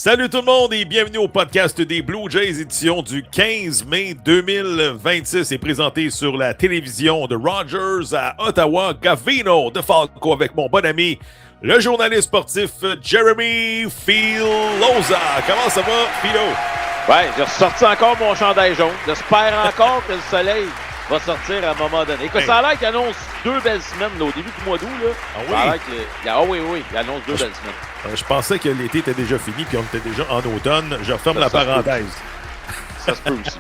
Salut tout le monde et bienvenue au podcast des Blue Jays, édition du 15 mai 2026 et présenté sur la télévision de Rogers à Ottawa. Gavino de Falco avec mon bon ami, le journaliste sportif Jeremy Filosa. Comment ça va, Philo? Ouais, j'ai ressorti encore mon chandail jaune. J'espère encore que le soleil va sortir à un moment donné. Écoute, ça a l'air qu'il annonce 2 belles semaines là, au début du mois d'août. Là. Ah oui? Ça a l'air oui, il annonce 2 belles semaines. Je pensais que l'été était déjà fini puis on était déjà en automne. Je referme la parenthèse. Ça se peut aussi.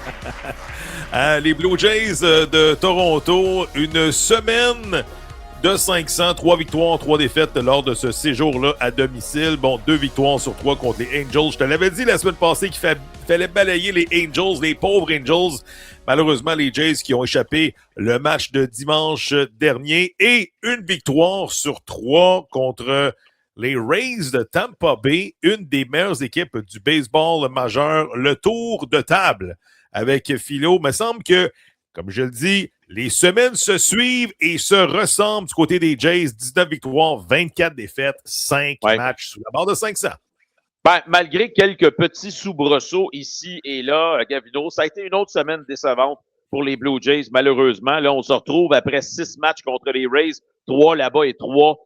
Les Blue Jays de Toronto, une semaine de 500, 3 victoires, 3 défaites lors de ce séjour-là à domicile. Bon, 2 victoires sur 3 contre les Angels. Je te l'avais dit la semaine passée qu'il fallait balayer les Angels, les pauvres Angels. Malheureusement, les Jays qui ont échappé le match de dimanche dernier et une victoire sur 3 contre les Rays de Tampa Bay, une des meilleures équipes du baseball majeur, le tour de table avec Philo. Il me semble que, comme je le dis, les semaines se suivent et se ressemblent du côté des Jays. 19 victoires, 24 défaites, 5 matchs sous la barre de 500. Ben, malgré quelques petits soubresauts ici et là, Gavino, ça a été une autre semaine décevante pour les Blue Jays, malheureusement. Là, on se retrouve après 6 matchs contre les Rays, 3 là-bas et 3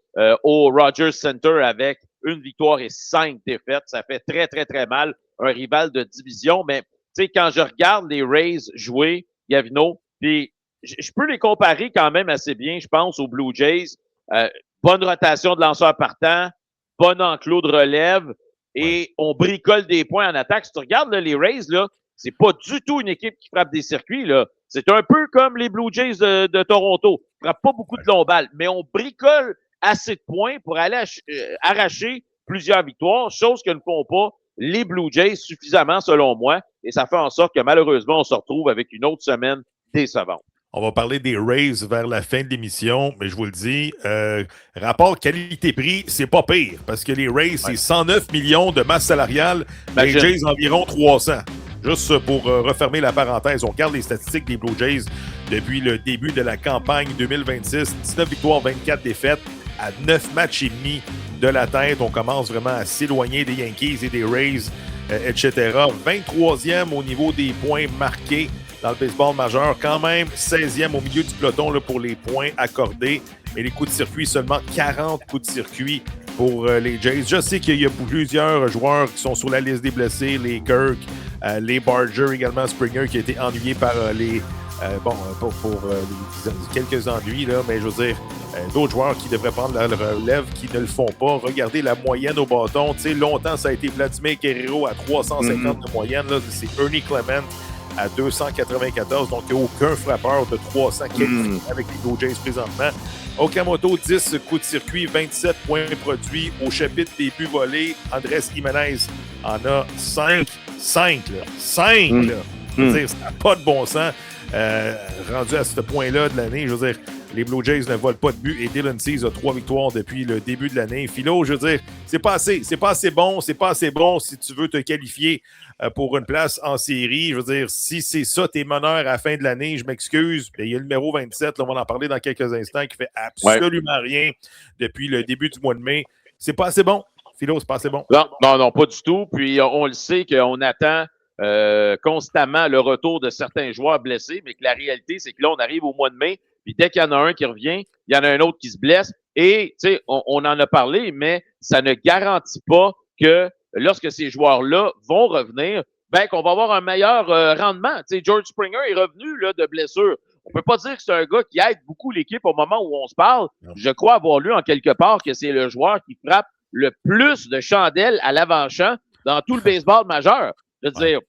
au Rogers Center avec une victoire et 5 défaites. Ça fait très, très, très mal. Un rival de division. Mais, tu sais, quand je regarde les Rays jouer, Gavino, puis je peux les comparer quand même assez bien, je pense, aux Blue Jays. Bonne rotation de lanceurs partants, bon enclos de relève et on bricole des points en attaque. Si tu regardes là, les Rays, là, c'est pas du tout une équipe qui frappe des circuits. Là. C'est un peu comme les Blue Jays de Toronto. Ils frappent pas beaucoup de longs balles, mais on bricole assez de points pour aller arracher plusieurs victoires, chose que ne font pas les Blue Jays suffisamment, selon moi. Et ça fait en sorte que malheureusement, on se retrouve avec une autre semaine décevante. On va parler des Rays vers la fin de l'émission, mais je vous le dis, rapport qualité-prix, c'est pas pire, parce que les Rays, c'est 109 millions de masse salariale, les Jays environ 300. Juste pour refermer la parenthèse, on regarde les statistiques des Blue Jays depuis le début de la campagne 2026, 19 victoires, 24 défaites, à 9 matchs et demi de la tête. On commence vraiment à s'éloigner des Yankees et des Rays, etc. 23e au niveau des points marqués dans le baseball majeur, quand même 16e au milieu du peloton là, pour les points accordés. Mais les coups de circuit, seulement 40 coups de circuit pour les Jays. Je sais qu'il y a plusieurs joueurs qui sont sur la liste des blessés, les Kirk, les Barger également, Springer qui a été ennuyé par quelques ennuis, là, mais je veux dire, d'autres joueurs qui devraient prendre la relève qui ne le font pas. Regardez la moyenne au bâton. Tu sais, longtemps, ça a été Vladimir Guerrero à 350 de moyenne. Là, c'est Ernie Clement à 294, donc il n'y a aucun frappeur de 300 avec les Blue Jays présentement. Okamoto, 10 coups de circuit, 27 points produits. Au chapitre des buts volés, Andrés Giménez en a 5. 5, là. 5, là. Je veux dire, ça n'a pas de bon sens. Rendu à ce point-là de l'année, je veux dire, les Blue Jays ne volent pas de but et Dylan Cease a 3 victoires depuis le début de l'année. Philo, je veux dire, c'est pas assez bon si tu veux te qualifier pour une place en série. Je veux dire, si c'est ça tes meneurs à la fin de l'année, je m'excuse. Il y a le numéro 27, là, on va en parler dans quelques instants, qui fait absolument rien depuis le début du mois de mai. C'est pas assez bon. Philo, c'est pas assez bon. Non, pas du tout. Puis on le sait qu'on attend constamment le retour de certains joueurs blessés, mais que la réalité, c'est que là, on arrive au mois de mai, puis dès qu'il y en a un qui revient, il y en a un autre qui se blesse. Et, tu sais, on en a parlé, mais ça ne garantit pas que lorsque ces joueurs-là vont revenir, ben qu'on va avoir un meilleur rendement. Tu sais, George Springer est revenu là, de blessure. On peut pas dire que c'est un gars qui aide beaucoup l'équipe au moment où on se parle. Non. Je crois avoir lu en quelque part que c'est le joueur qui frappe le plus de chandelles à l'avant-champ dans tout le baseball majeur. Je veux dire,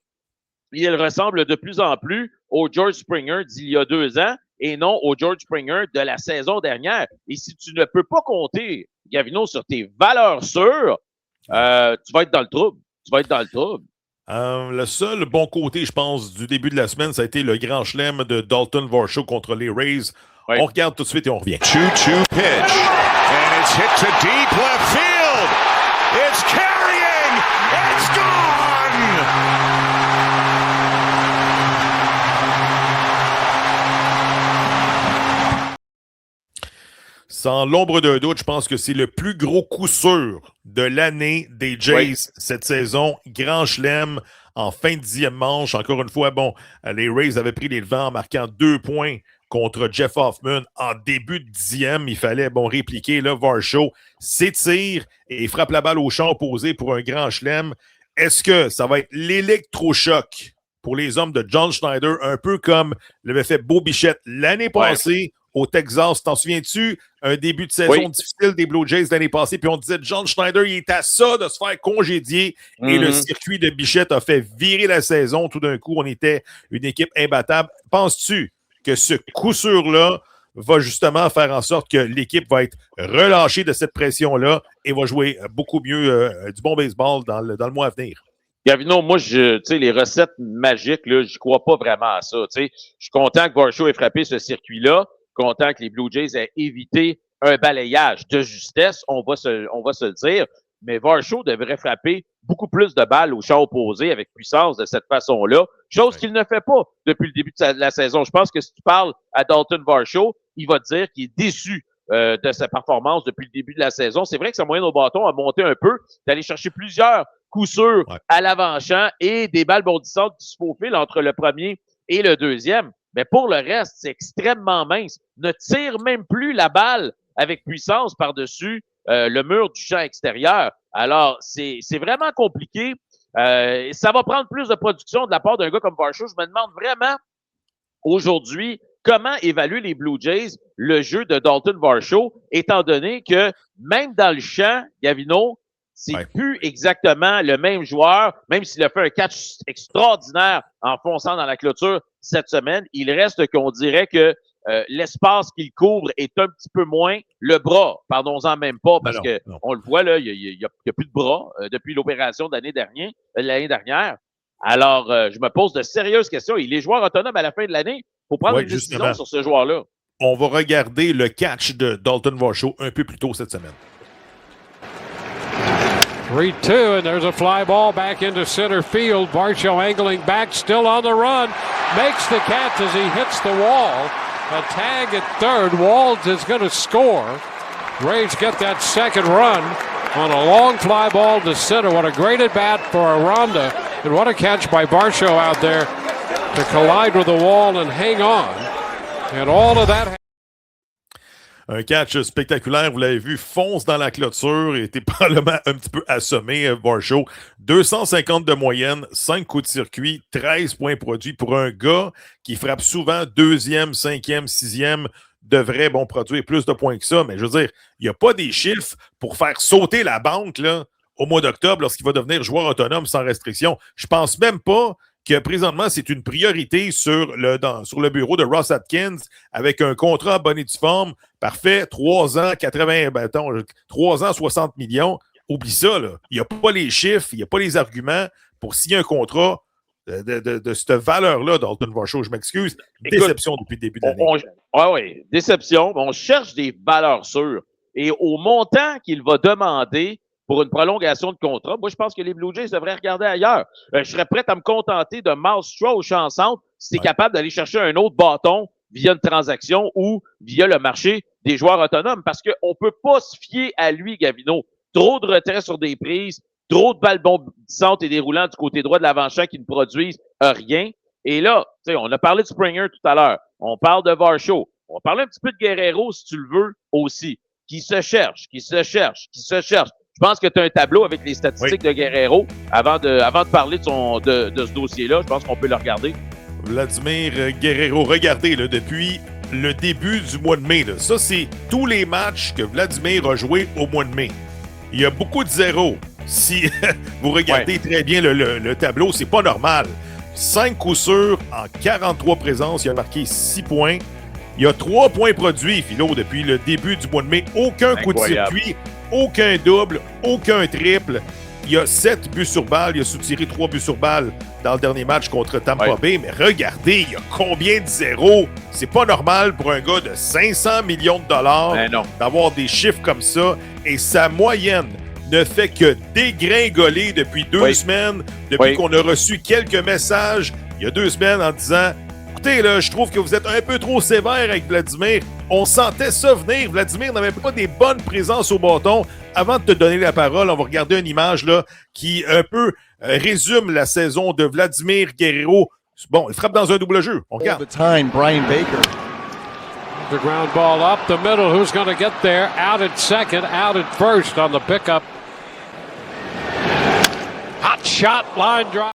il ressemble de plus en plus au George Springer d'il y a 2 ans et non au George Springer de la saison dernière. Et si tu ne peux pas compter, Gavino, sur tes valeurs sûres, tu vas être dans le trouble. Le seul bon côté, je pense, du début de la semaine, ça a été le grand chelem de Dalton Varsho contre les Rays. Oui. On regarde tout de suite et on revient. 2-2 pitch. And it's hit to deep left field. It's carrying. It's gone. Sans l'ombre d'un doute, je pense que c'est le plus gros coup sûr de l'année des Jays cette saison. Grand chelem en fin de 10e manche. Encore une fois, bon, les Rays avaient pris les devants en marquant 2 points contre Jeff Hoffman en début de 10e. Il fallait répliquer. Là, Varsho s'étire et frappe la balle au champ opposé pour un grand chelem. Est-ce que ça va être l'électrochoc pour les hommes de John Schneider, un peu comme l'avait fait Bo Bichette l'année passée au Texas? T'en souviens-tu? Un début de saison difficile des Blue Jays l'année passée, puis on disait John Schneider, il est à ça de se faire congédier, et le circuit de Bichette a fait virer la saison. Tout d'un coup, on était une équipe imbattable. Penses-tu que ce coup sûr-là va justement faire en sorte que l'équipe va être relâchée de cette pression-là et va jouer beaucoup mieux du bon baseball dans le mois à venir? Gavino, moi, les recettes magiques, là, je crois pas vraiment à ça. Je suis content que Varsho ait frappé ce circuit-là, content que les Blue Jays aient évité un balayage de justesse, on va se le dire. Mais Varsho devrait frapper beaucoup plus de balles au champ opposé avec puissance de cette façon-là, chose qu'il ne fait pas depuis le début de la saison. Je pense que si tu parles à Dalton Varsho, il va te dire qu'il est déçu de sa performance depuis le début de la saison. C'est vrai que sa moyenne au bâton a monté un peu, d'aller chercher plusieurs coups sûrs à l'avant-champ et des balles bondissantes qui se faufilent entre le premier et le deuxième. Mais pour le reste, c'est extrêmement mince. Ne tire même plus la balle avec puissance par-dessus le mur du champ extérieur. Alors, c'est vraiment compliqué. Ça va prendre plus de production de la part d'un gars comme Varsho. Je me demande vraiment aujourd'hui comment évaluer les Blue Jays le jeu de Dalton Varsho, étant donné que même dans le champ, Gavino, c'est plus exactement le même joueur, même s'il a fait un catch extraordinaire en fonçant dans la clôture cette semaine. Il reste qu'on dirait que l'espace qu'il couvre est un petit peu moins. Le bras, pardonnons-en même pas, parce on le voit, là, il y a plus de bras depuis l'opération de l'année dernière. Alors, je me pose de sérieuses questions. Et les joueurs autonomes à la fin de l'année, il faut prendre une décision sur ce joueur-là. On va regarder le catch de Dalton Varsho un peu plus tôt cette semaine. 3-2, and there's a fly ball back into center field. Varsho angling back, still on the run. Makes the catch as he hits the wall. A tag at third. Walls is going to score. Rays get that second run on a long fly ball to center. What a great at-bat for Aranda. And what a catch by Varsho out there to collide with the wall and hang on. And all of that... Un catch spectaculaire, vous l'avez vu, fonce dans la clôture et était probablement un petit peu assommé, Varsho. 250 de moyenne, 5 coups de circuit, 13 points produits pour un gars qui frappe souvent 2e, 5e, 6e, devrait produire plus de points que ça. Mais je veux dire, il n'y a pas des chiffres pour faire sauter la banque là, au mois d'octobre lorsqu'il va devenir joueur autonome sans restriction. Je pense même pas que présentement, c'est une priorité sur le bureau de Ross Atkins avec un contrat en bonne et due forme. Parfait, 3 ans, 3 ans, 60 millions. Oublie ça, là. Il n'y a pas les chiffres, il n'y a pas les arguments pour signer un contrat de cette valeur-là, Dalton Varsho. Je m'excuse. Déception depuis le début de l'année. Oui, déception. On cherche des valeurs sûres. Et au montant qu'il va demander pour une prolongation de contrat, moi, je pense que les Blue Jays devraient regarder ailleurs. Je serais prêt à me contenter de Miles Straw au champ centre si tu es capable d'aller chercher un autre bâton via une transaction ou via le marché des joueurs autonomes, parce qu'on ne peut pas se fier à lui, Gavino. Trop de retraits sur des prises, trop de balles bondissantes et déroulantes du côté droit de l'avant-champ qui ne produisent rien. Et là, on a parlé de Springer tout à l'heure. On parle de Varsho. On va parler un petit peu de Guerrero, si tu le veux, aussi. Qui se cherche. Je pense que tu as un tableau avec les statistiques de Guerrero avant de parler de ce dossier-là. Je pense qu'on peut le regarder. Vladimir Guerrero, regardez, là, depuis le début du mois de mai. Là. Ça, c'est tous les matchs que Vladimir a joués au mois de mai. Il y a beaucoup de zéros. Si vous regardez très bien le tableau, c'est pas normal. 5 coups sûrs en 43 présences. Il a marqué 6 points. Il y a 3 points produits, Philo, depuis le début du mois de mai. Aucun coup de circuit, aucun double, aucun triple. Il y a 7 buts sur balle. Il a soutiré 3 buts sur balle dans le dernier match contre Tampa Bay. Mais regardez, il y a combien de zéros? C'est pas normal pour un gars de 500 millions de dollars d'avoir des chiffres comme ça. Et sa moyenne ne fait que dégringoler depuis 2 semaines, depuis qu'on a reçu quelques messages il y a 2 semaines en disant « Écoutez, là, je trouve que vous êtes un peu trop sévère avec Vladimir. On sentait ça venir. Vladimir n'avait pas des bonnes présences au bâton. Avant de te donner la parole, on va regarder une image là qui un peu résume la saison de Vladimir Guerrero. Bon, il frappe dans un double jeu. On regarde. Time, Brian Baker. The ground ball up the middle. Who's going to get there? Out at second, out at first on the pickup. Hot shot, line drive.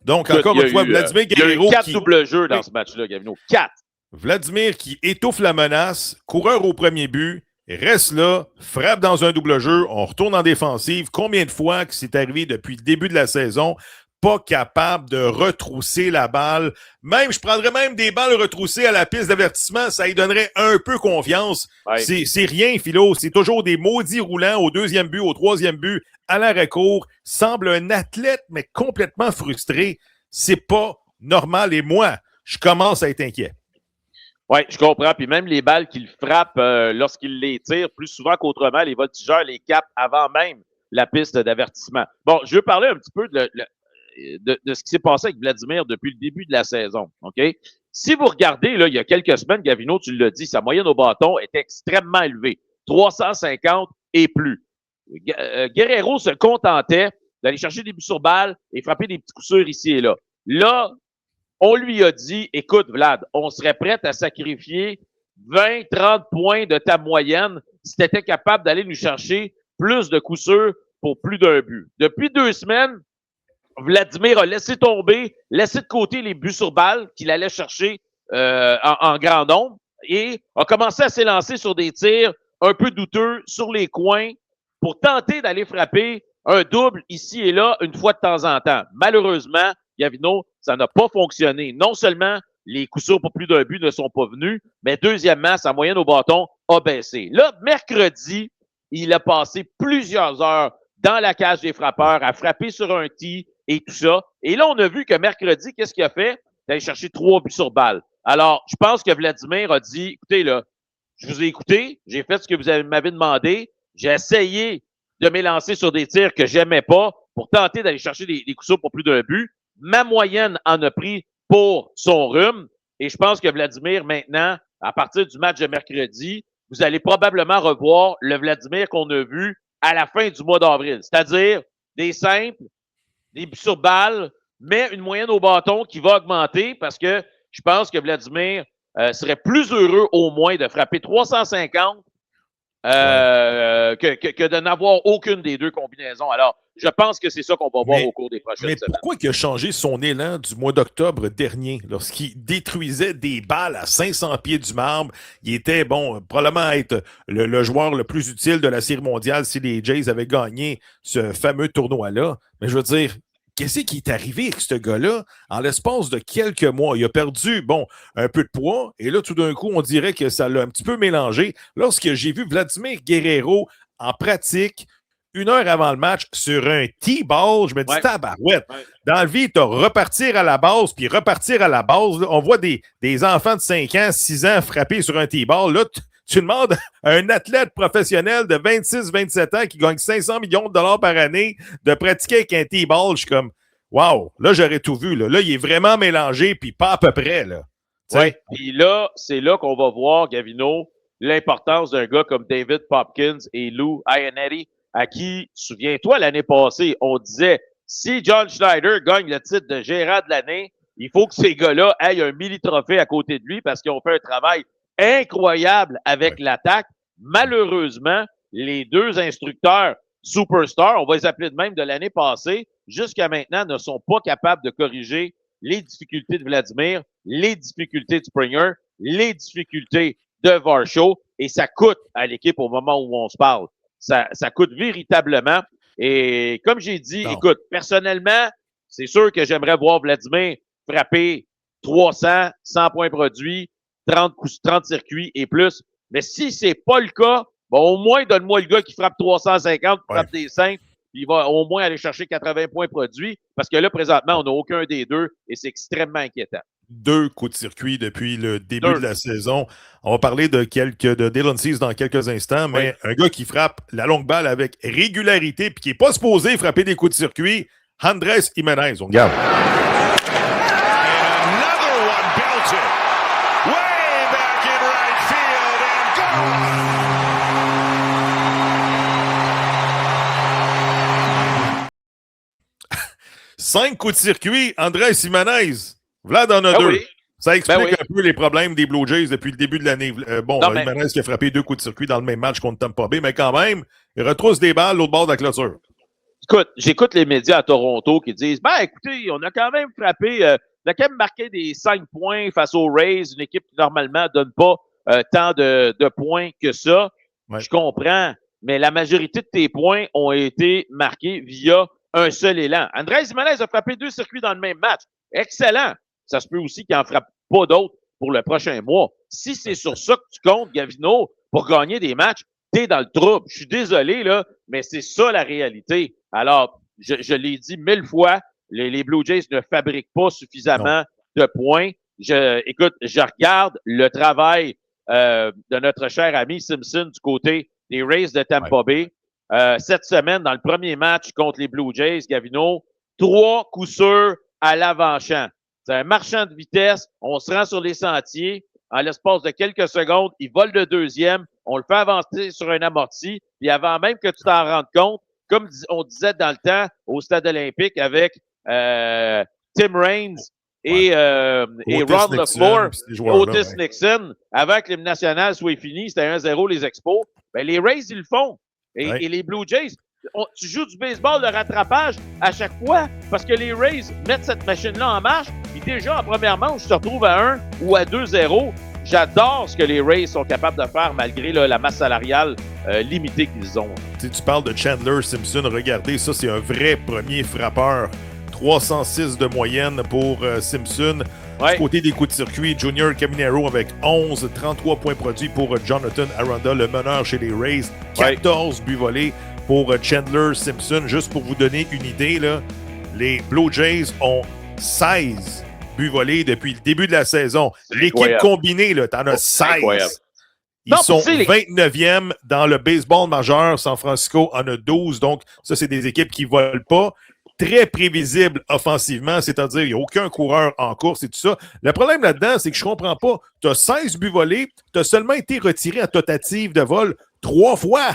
Donc, encore une fois, Vladimir Guerrero. Il y a eu 4 doubles jeux dans ce match-là, Gavino. 4. Vladimir qui étouffe la menace, coureur au premier but, reste là, frappe dans un double jeu, on retourne en défensive. Combien de fois que c'est arrivé depuis le début de la saison, pas capable de retrousser la balle. Même, je prendrais même des balles retroussées à la piste d'avertissement, ça lui donnerait un peu confiance. Ouais. C'est rien, Philo, c'est toujours des maudits roulants au deuxième but, au troisième but, à l'arrêt-court. Semble un athlète, mais complètement frustré. C'est pas normal. Et moi, je commence à être inquiet. Oui, je comprends. Puis même les balles qu'il frappe lorsqu'il les tire, plus souvent qu'autrement, les voltigeurs les captent avant même la piste d'avertissement. Bon, je veux parler un petit peu de ce qui s'est passé avec Vladimir depuis le début de la saison. OK? Si vous regardez, là, il y a quelques semaines, Gavino, tu l'as dit, sa moyenne au bâton est extrêmement élevée. 350 et plus. Guerrero se contentait d'aller chercher des buts sur balle et frapper des petits coups sûrs ici et là. Là, on lui a dit, écoute, Vlad, on serait prêt à sacrifier 20-30 points de ta moyenne si tu étais capable d'aller nous chercher plus de coups sûrs pour plus d'un but. Depuis 2 semaines, Vladimir a laissé tomber, laissé de côté les buts sur balle qu'il allait chercher en grand nombre et a commencé à s'élancer sur des tirs un peu douteux sur les coins pour tenter d'aller frapper un double ici et là une fois de temps en temps. Malheureusement, Gavino, ça n'a pas fonctionné. Non seulement les coups sûrs pour plus d'un but ne sont pas venus, mais deuxièmement, sa moyenne au bâton a baissé. Là, mercredi, il a passé plusieurs heures dans la cage des frappeurs à frapper sur un tee et tout ça. Et là, on a vu que mercredi, qu'est-ce qu'il a fait? Il a cherché 3 buts sur balle. Alors, je pense que Vladimir a dit, écoutez, là, je vous ai écouté, j'ai fait ce que vous m'avez demandé, j'ai essayé de m'élancer sur des tirs que j'aimais pas pour tenter d'aller chercher des coups sûrs pour plus d'un but. Ma moyenne en a pris pour son rhume. Et je pense que Vladimir, maintenant, à partir du match de mercredi, vous allez probablement revoir le Vladimir qu'on a vu à la fin du mois d'avril. C'est-à-dire des simples, des buts sur balle, mais une moyenne au bâton qui va augmenter parce que je pense que Vladimir serait plus heureux au moins de frapper 350 que de n'avoir aucune des deux combinaisons. Alors, je pense que c'est ça qu'on va voir au cours des prochaines semaines. Mais pourquoi il a changé son élan du mois d'octobre dernier, lorsqu'il détruisait des balles à 500 pieds du marbre? Il était, bon, probablement être le joueur le plus utile de la Série mondiale si les Jays avaient gagné ce fameux tournoi-là. Mais je veux dire, qu'est-ce qui est arrivé avec ce gars-là en l'espace de quelques mois? Il a perdu, bon, un peu de poids, et là, tout d'un coup, on dirait que ça l'a un petit peu mélangé. Lorsque j'ai vu Vladimir Guerrero en pratique, 1 heure avant le match, sur un tee-ball, je me dis, tabarouette. Dans la vie, tu as repartir à la base, puis repartir à la base. Là, on voit des enfants de 5 ans, 6 ans frapper sur un tee-ball. Là, tu demandes à un athlète professionnel de 26-27 ans qui gagne 500 millions de dollars par année de pratiquer avec un tee-ball. Je suis comme, wow, là, j'aurais tout vu. Là, il est vraiment mélangé, puis pas à peu près. Là. Oui, puis là, c'est là qu'on va voir, Gavino, l'importance d'un gars comme David Popkins et Lou Iannetti, à qui, souviens-toi, l'année passée, on disait, si John Schneider gagne le titre de gérant de l'année, il faut que ces gars-là aient un mini-trophée à côté de lui parce qu'ils ont fait un travail incroyable avec l'attaque. Malheureusement, les 2 instructeurs superstars, on va les appeler de même de l'année passée, jusqu'à maintenant, ne sont pas capables de corriger les difficultés de Vladimir, les difficultés de Springer, les difficultés de Varsho, et ça coûte à l'équipe au moment où on se parle. Ça coûte véritablement. Et comme j'ai dit, écoute, personnellement, c'est sûr que j'aimerais voir Vladimir frapper 300, 100 points produits, 30 circuits et plus. Mais si c'est pas le cas, bon, au moins, donne-moi le gars qui frappe 350, qui frappe des 5, puis il va au moins aller chercher 80 points produits, parce que là, présentement, on n'a aucun des deux, et c'est extrêmement inquiétant. 2 coups de circuit depuis le début de la saison. On va parler de Dylan Cease dans quelques instants, mais un gars qui frappe la longue balle avec régularité puis qui n'est pas supposé frapper des coups de circuit, Andrés Giménez. On regarde. 5 coups de circuit, Andrés Jiménez. Vlad en a 2. Oui. Ça explique un peu les problèmes des Blue Jays depuis le début de l'année. Jiménez qui a frappé 2 coups de circuit dans le même match contre Tampa Bay, mais quand même, il retrousse des balles l'autre bord de la clôture. Écoute, j'écoute les médias à Toronto qui disent écoutez, on a quand même frappé, on a quand même marqué des 5 points face aux Rays, une équipe qui normalement donne pas tant de points que ça. Ouais. Je comprends, mais la majorité de tes points ont été marqués via un seul élan. Andrés Jiménez a frappé 2 circuits dans le même match. Excellent. Ça se peut aussi qu'il n'en frappe pas d'autres pour le prochain mois. Si c'est sur ça que tu comptes, Gavino, pour gagner des matchs, t'es dans le trouble. Je suis désolé, là, mais c'est ça la réalité. Alors, je l'ai dit 1000 fois, les Blue Jays ne fabriquent pas suffisamment de points. Écoute, je regarde le travail de notre cher ami Simpson du côté des Rays de Tampa Bay. Cette semaine, dans le premier match contre les Blue Jays, Gavino, 3 coups sûrs à l'avant-champ. C'est un marchand de vitesse. On se rend sur les sentiers. En l'espace de quelques secondes, il vole le deuxième. On le fait avancer sur un amorti. Puis avant même que tu t'en rendes compte, comme on disait dans le temps au Stade olympique avec Tim Raines et Ron LaFleur, Otis Nixon, avant que l'hymne national soit fini, c'était 1-0 les Expos. Ben, les Rays, ils le font. Et les Blue Jays, tu joues du baseball de rattrapage à chaque fois parce que les Rays mettent cette machine-là en marche. Puis déjà, en première manche, tu te retrouves à 1 ou à 2-0. J'adore ce que les Rays sont capables de faire malgré la masse salariale limitée qu'ils ont. Tu parles de Chandler Simpson. Regardez, ça, c'est un vrai premier frappeur. 306 de moyenne pour Simpson. Du côté des coups de circuit, Junior Caminero avec 11, 33 points produits pour Jonathan Aranda, le meneur chez les Rays. 14 buts volés pour Chandler Simpson. Juste pour vous donner une idée, là, les Blue Jays ont 16 buts volés depuis le début de la saison. L'équipe combinée, là, t'en as 16. Ils sont 29e dans le baseball majeur. San Francisco en a 12. Donc, ça, c'est des équipes qui ne volent pas. Très prévisible offensivement, c'est-à-dire il n'y a aucun coureur en course et tout ça. Le problème là-dedans, c'est que je ne comprends pas. Tu as 16 buts volés, tu as seulement été retiré en tentative de vol 3 fois.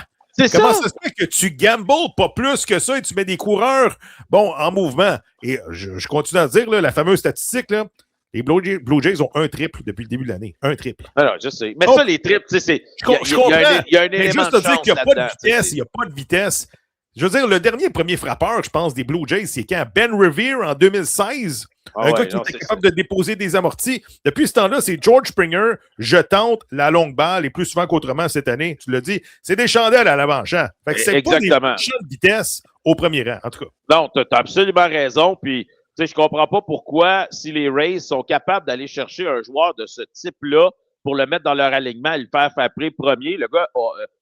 Comment ça se fait que tu gambles pas plus que ça et tu mets des coureurs en mouvement? Et je continue à dire, là, la fameuse statistique, là, les Blue Jays ont un triple depuis le début de l'année. Un triple. Alors, je sais. Mais ça, les triples, c'est. Je comprends. Il y a un élément juste de à dire qu'il n'y a pas de vitesse. Il n'y a pas de vitesse. Je veux dire, le dernier premier frappeur, je pense, des Blue Jays, c'est quand Ben Revere en 2016. Un gars qui était capable de déposer des amortis. Depuis ce temps-là, c'est George Springer. Je tente la longue balle et plus souvent qu'autrement cette année. Tu l'as dit, c'est des chandelles à l'avant-champ. Fait que c'est pas des champs de vitesse au premier rang, en tout cas. Non, tu as absolument raison. Puis, tu sais, je comprends pas pourquoi, si les Rays sont capables d'aller chercher un joueur de ce type-là pour le mettre dans leur alignement et le faire frapper premier, le gars,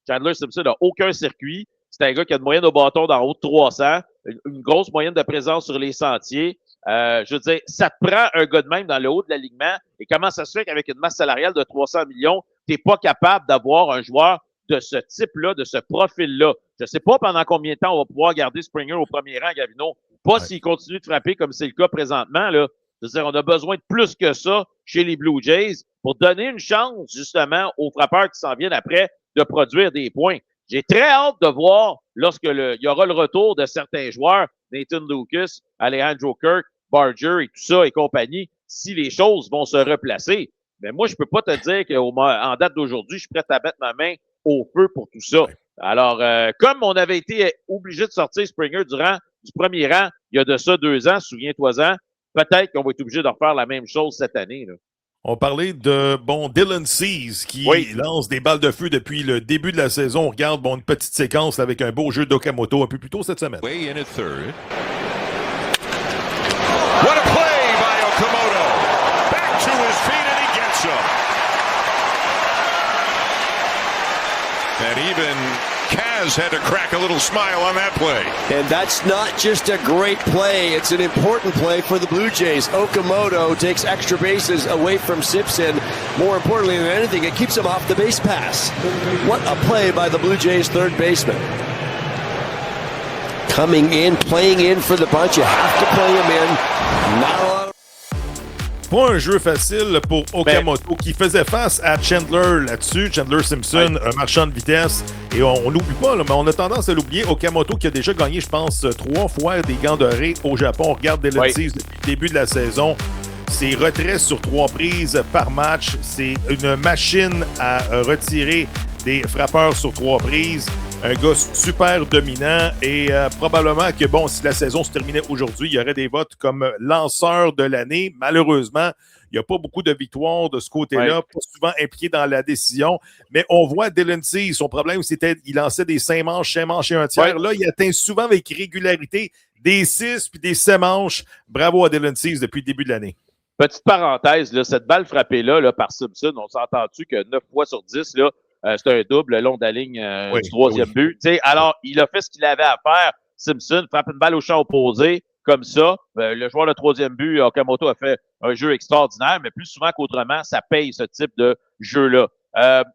Chandler Simpson n'a aucun circuit. C'est un gars qui a une moyenne au bâton d'en haut de 300, une grosse moyenne de présence sur les sentiers. Je veux dire, ça te prend un gars de même dans le haut de l'alignement. Et comment ça se fait qu'avec une masse salariale de 300 millions, tu n'es pas capable d'avoir un joueur de ce type-là, de ce profil-là? Je ne sais pas pendant combien de temps on va pouvoir garder Springer au premier rang, Gavino. Pas s'il continue de frapper comme c'est le cas présentement, là. Je veux dire, on a besoin de plus que ça chez les Blue Jays pour donner une chance, justement, aux frappeurs qui s'en viennent après de produire des points. J'ai très hâte de voir lorsque il y aura le retour de certains joueurs, Nathan Lucas, Alejandro Kirk, Barger et tout ça et compagnie, si les choses vont se replacer. Mais moi, je peux pas te dire qu'en date d'aujourd'hui, je suis prêt à mettre ma main au feu pour tout ça. Alors, comme on avait été obligé de sortir Springer du premier rang, il y a de ça 2 ans, souviens-toi-en, peut-être qu'on va être obligé de refaire la même chose cette année, là. On parlait de, Dylan Cease qui lance des balles de feu depuis le début de la saison. On regarde, une petite séquence avec un beau jeu d'Okamoto un peu plus tôt cette semaine. Way in at third. What a play by Okamoto. Back to his feet and he gets him. And even Kaz had to crack a little smile on that play. And that's not just a great play. It's an important play for the Blue Jays. Okamoto takes extra bases away from Simpson. More importantly than anything, it keeps him off the base pass. What a play by the Blue Jays third baseman. Coming in, playing in for the bunch. You have to play him in. Not a lot. pas un jeu facile pour Okamoto qui faisait face à Chandler là-dessus. Chandler Simpson, un marchand de vitesse. Et on l'oublie pas, là, mais on a tendance à l'oublier. Okamoto qui a déjà gagné, je pense, 3 fois des gants dorés au Japon. On regarde Dylan Cease depuis le début de la saison. Ses retraits sur 3 prises par match. C'est une machine à retirer des frappeurs sur 3 prises. Un gars super dominant et probablement que, bon, si la saison se terminait aujourd'hui, il y aurait des votes comme lanceur de l'année. Malheureusement, il n'y a pas beaucoup de victoires de ce côté-là, pas souvent impliqué dans la décision. Mais on voit Dylan Cease, son problème, c'était qu'il lançait des 5 manches et un tiers. Là, il atteint souvent avec régularité des 6 puis des 7 manches. Bravo à Dylan Cease depuis le début de l'année. Petite parenthèse, là, cette balle frappée-là par Simpson, on s'entend-tu que 9 fois sur 10, là, c'est un double le long de la ligne du 3e but. T'sais, alors, il a fait ce qu'il avait à faire. Simpson frappe une balle au champ opposé, comme ça. Le joueur de 3e but, Okamoto, a fait un jeu extraordinaire, mais plus souvent qu'autrement, ça paye ce type de jeu-là.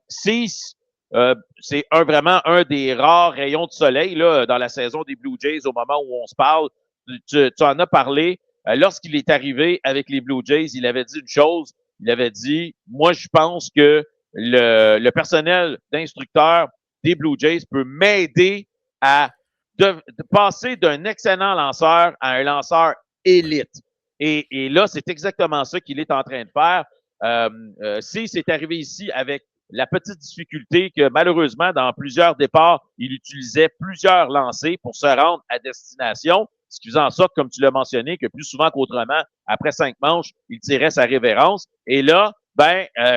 Cease, c'est vraiment un des rares rayons de soleil là, dans la saison des Blue Jays au moment où on se parle. Tu en as parlé. Lorsqu'il est arrivé avec les Blue Jays, il avait dit une chose. Il avait dit, moi, je pense que le personnel d'instructeur des Blue Jays peut m'aider à de passer d'un excellent lanceur à un lanceur élite. Et là, c'est exactement ça qu'il est en train de faire. Si c'est arrivé ici avec la petite difficulté que malheureusement, dans plusieurs départs, il utilisait plusieurs lancers pour se rendre à destination, ce qui faisait en sorte, comme tu l'as mentionné, que plus souvent qu'autrement, après 5 manches, il tirait sa révérence. Et là,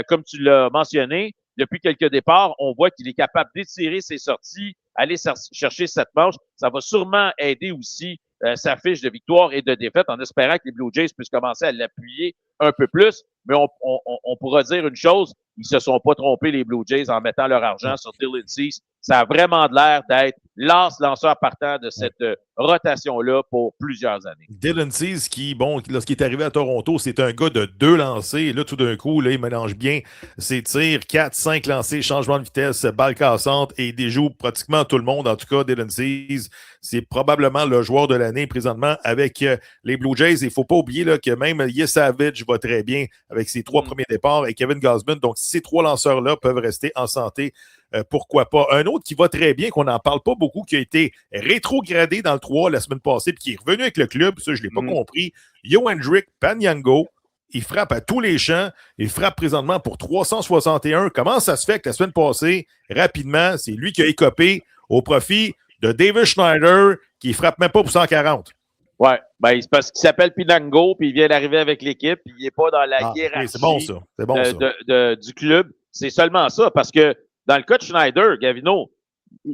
comme tu l'as mentionné, depuis quelques départs, on voit qu'il est capable d'étirer ses sorties, aller chercher 7 manches. Ça va sûrement aider aussi sa fiche de victoire et de défaite en espérant que les Blue Jays puissent commencer à l'appuyer un peu plus. Mais on pourra dire une chose, ils se sont pas trompés, les Blue Jays, en mettant leur argent sur Dylan Cease. Ça a vraiment de l'air d'être lanceur partant de cette rotation-là pour plusieurs années. Dylan Cease, qui, bon, lorsqu'il est arrivé à Toronto, c'est un gars de 2 lancers. Et là, tout d'un coup, là, il mélange bien ses tirs, 4, 5 lancers, changement de vitesse, balle cassante et il déjoue pratiquement tout le monde. En tout cas, Dylan Cease, c'est probablement le joueur de l'année présentement avec les Blue Jays. Il ne faut pas oublier là, que même Yesavage va très bien avec ses 3 premiers départs et Kevin Gausman. Donc, ces 3 lanceurs-là peuvent rester en santé. Pourquoi pas? Un autre qui va très bien, qu'on n'en parle pas beaucoup, qui a été rétrogradé dans le 3 la semaine passée, puis qui est revenu avec le club, ça je ne l'ai pas compris. Yohendrick Panyango, il frappe à tous les champs, il frappe présentement pour 361. Comment ça se fait que la semaine passée, rapidement, c'est lui qui a écopé au profit de David Schneider, qui frappe même pas pour 140? Ouais, c'est parce qu'il s'appelle Pinango, puis il vient d'arriver avec l'équipe, puis il n'est pas dans la hiérarchie c'est bon, ça. C'est bon, ça. Du club. C'est seulement ça, parce que dans le cas de Schneider, Gavino,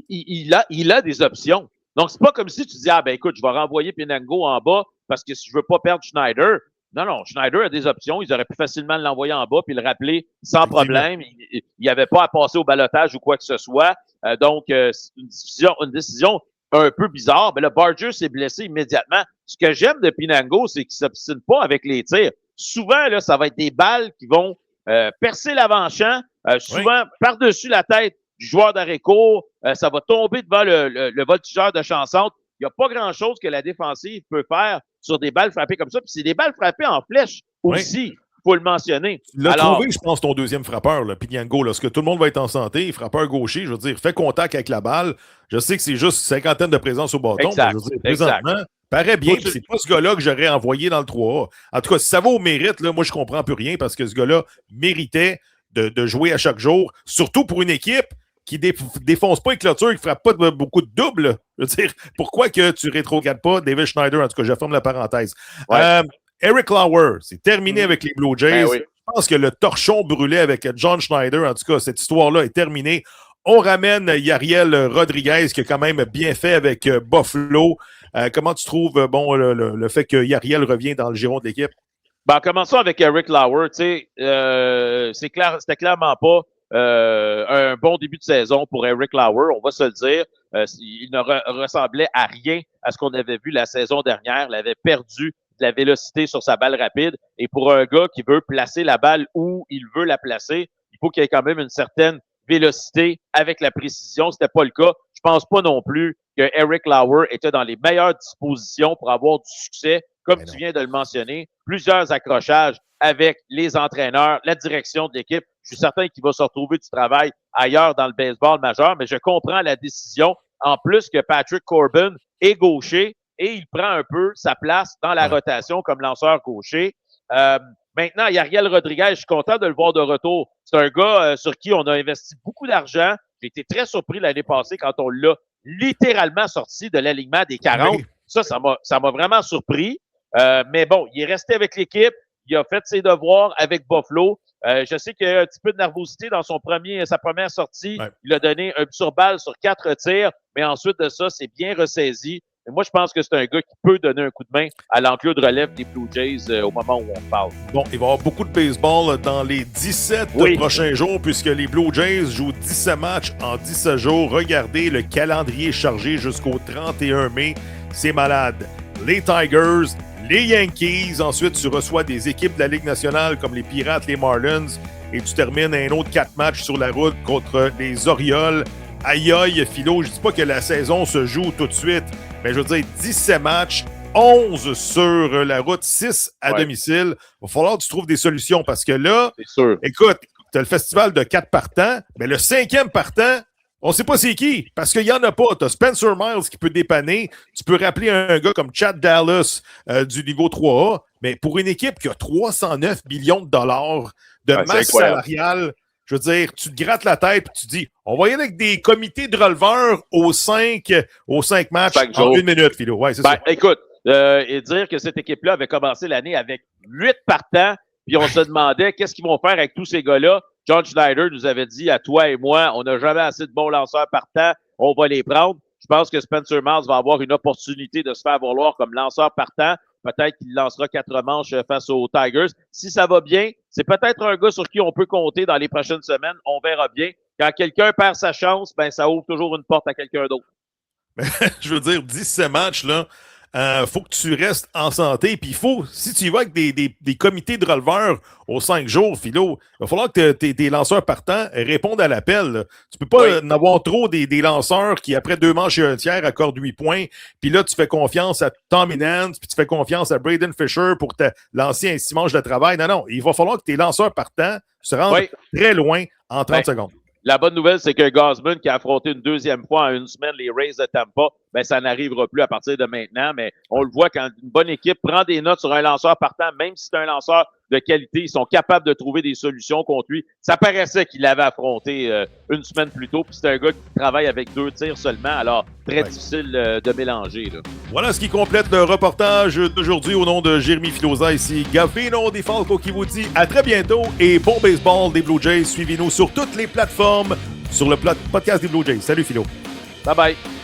il a des options. Donc, c'est pas comme si tu dis, écoute, je vais renvoyer Pinango en bas parce que si je veux pas perdre Schneider. Non, Schneider a des options. Ils auraient pu facilement l'envoyer en bas puis le rappeler sans problème. Il n'y avait pas à passer au balotage ou quoi que ce soit. Donc, c'est une décision un peu bizarre. Mais là, Barger s'est blessé immédiatement. Ce que j'aime de Pinango, c'est qu'il ne s'obstine pas avec les tirs. Souvent, là, ça va être des balles qui vont percer l'avant-champ, souvent par-dessus la tête du joueur d'arrêt-court. Ça va tomber devant le voltigeur de chanson. Il n'y a pas grand-chose que la défensive peut faire sur des balles frappées comme ça. Puis c'est des balles frappées en flèche aussi. Il faut le mentionner. Tu l'as trouvé, je pense, ton deuxième frappeur, là, Pinango. Lorsque tout le monde va être en santé, frappeur gaucher, je veux dire, fait contact avec la balle. Je sais que c'est juste 50 de présence au bâton. Exact, mais je veux dire, présentement, paraît bien. Puis c'est pas ce gars-là que j'aurais envoyé dans le 3A. En tout cas, si ça va au mérite, là, moi, je comprends plus rien parce que ce gars-là méritait de jouer à chaque jour, surtout pour une équipe qui défonce pas les clôtures, qui frappe pas beaucoup de doubles. Je veux dire, pourquoi que tu rétrogrades pas David Schneider? En tout cas, je ferme la parenthèse. Eric Lauer, c'est terminé avec les Blue Jays. Je pense que le torchon brûlait avec John Schneider. En tout cas, cette histoire-là est terminée. On ramène Yariel Rodriguez, qui a quand même bien fait avec Buffalo. Comment tu trouves le fait que Yariel revient dans le giron de l'équipe? Commençons avec Eric Lauer. C'était clairement pas un bon début de saison pour Eric Lauer, on va se le dire. Il ne ressemblait à rien à ce qu'on avait vu la saison dernière. Il avait perdu de la vélocité sur sa balle rapide. Et pour un gars qui veut placer la balle où il veut la placer, il faut qu'il y ait quand même une certaine vélocité avec la précision. C'était pas le cas. Je pense pas non plus que Eric Lauer était dans les meilleures dispositions pour avoir du succès comme tu viens de le mentionner, plusieurs accrochages avec les entraîneurs, la direction de l'équipe. Je suis certain qu'il va se retrouver du travail ailleurs dans le baseball majeur, mais je comprends la décision. En plus que Patrick Corbin est gaucher et il prend un peu sa place dans la rotation comme lanceur gaucher. Maintenant, il y a Ariel Rodriguez. Je suis content de le voir de retour. C'est un gars sur qui on a investi beaucoup d'argent. J'ai été très surpris l'année passée quand on l'a littéralement sorti de l'alignement des 40. Oui. Ça m'a vraiment surpris. Mais bon, il est resté avec l'équipe. Il a fait ses devoirs avec Buffalo. Je sais qu'il y a un petit peu de nervosité dans sa première sortie. Ouais. Il a donné un sur balle sur 4 tirs, mais ensuite de ça, c'est bien ressaisi. Et moi, je pense que c'est un gars qui peut donner un coup de main à l'enclure de relève des Blue Jays au moment où on parle. Bon, il va y avoir beaucoup de baseball dans les 17 prochains jours, puisque les Blue Jays jouent 17 matchs en 17 jours. Regardez le calendrier chargé jusqu'au 31 mai. C'est malade. Les Tigers, les Yankees. Ensuite, tu reçois des équipes de la Ligue nationale comme les Pirates, les Marlins. Et tu termines un autre 4 matchs sur la route contre les Orioles. Aïe aïe, Philo, je dis pas que la saison se joue tout de suite, mais je veux dire 17 matchs, 11 sur la route, 6 à domicile. Il va falloir que tu trouves des solutions parce que là, écoute, tu as le festival de 4 partants, mais le 5e partant, on ne sait pas c'est qui, parce qu'il n'y en a pas. Tu as Spencer Miles qui peut dépanner. Tu peux rappeler un gars comme Chad Dallas du niveau 3A, mais pour une équipe qui a 309 millions de dollars de masse salariale, je veux dire, tu te grattes la tête et tu dis, on va y aller avec des comités de releveurs aux 5 matchs en 1 minute, Philo. Ouais, c'est ça. Écoute, et dire que cette équipe-là avait commencé l'année avec 8 partants, puis on se demandait qu'est-ce qu'ils vont faire avec tous ces gars-là. John Schneider nous avait dit à toi et moi, on n'a jamais assez de bons lanceurs partants, on va les prendre. Je pense que Spencer Miles va avoir une opportunité de se faire valoir comme lanceur partant. Peut-être qu'il lancera 4 manches face aux Tigers. Si ça va bien, c'est peut-être un gars sur qui on peut compter dans les prochaines semaines. On verra bien. Quand quelqu'un perd sa chance, ben ça ouvre toujours une porte à quelqu'un d'autre. Je veux dire, 17 matchs, là, faut que tu restes en santé. Puis il faut, si tu y vas avec des comités de releveurs aux 5 jours, Philo, il va falloir que tes lanceurs partants répondent à l'appel. Là. Tu peux pas en avoir trop des lanceurs qui, après 2 manches et un tiers, accordent 8 points. Puis là, tu fais confiance à Tommy Nance, puis tu fais confiance à Braden Fisher pour te lancer un 6 manches de travail. Non. Il va falloir que tes lanceurs partants se rendent très loin en 30 secondes. La bonne nouvelle, c'est que Gausman, qui a affronté une 2e fois en 1 semaine les Rays de Tampa, ben ça n'arrivera plus à partir de maintenant. Mais on le voit quand une bonne équipe prend des notes sur un lanceur partant, même si c'est un lanceur de qualité, ils sont capables de trouver des solutions contre lui. Ça paraissait qu'il l'avait affronté 1 semaine plus tôt, puis c'est un gars qui travaille avec 2 tirs seulement, alors très difficile de mélanger. Là. Voilà ce qui complète le reportage d'aujourd'hui au nom de Jérémy Filosa, ici Gavino des Falcons qui vous dit à très bientôt et bon baseball des Blue Jays. Suivez-nous sur toutes les plateformes sur le podcast des Blue Jays. Salut Philo. Bye bye.